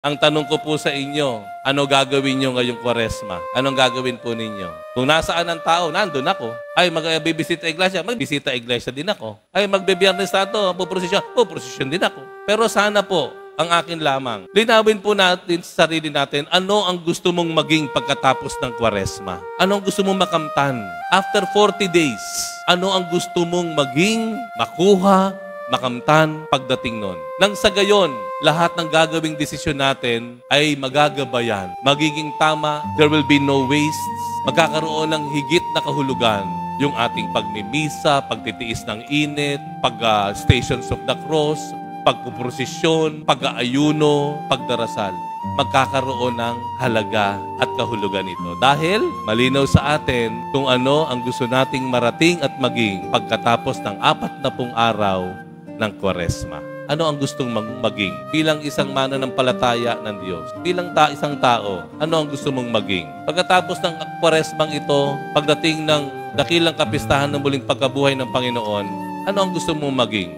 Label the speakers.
Speaker 1: Ang tanong ko po sa inyo, ano gagawin nyo ngayong Kwaresma? Anong gagawin po ninyo? Kung nasaan ang tao, nandun ako. Ay, magbibisita iglesia, magbisita iglesia din ako. Ay, magbibiyernes Santo, puprosesyon din ako. Pero sana po, ang akin lamang, linawin po natin sa sarili natin, ano ang gusto mong maging pagkatapos ng Kwaresma? Ano ang gusto mong makamtan? After 40 days, ano ang gusto mong maging, makuha, makamtan pagdating nun? Nang sa gayon, lahat ng gagawing desisyon natin ay magagabayan. Magiging tama, there will be no wastes. Magkakaroon ng higit na kahulugan yung ating pagmimisa, pagtitiis ng init, pag-stations of the cross, pagpuprosesyon, pag-aayuno, pagdarasal. Magkakaroon ng halaga at kahulugan ito. Dahil malinaw sa atin kung ano ang gusto nating marating at maging pagkatapos ng 40 araw ng Kwaresma. Ano ang gustong maging? Bilang isang mananampalataya ng Diyos. Bilang isang tao, ano ang gusto mong maging? Pagkatapos ng Kwaresmang ito, pagdating ng dakilang kapistahan ng muling pagkabuhay ng Panginoon, ano ang gusto mong maging?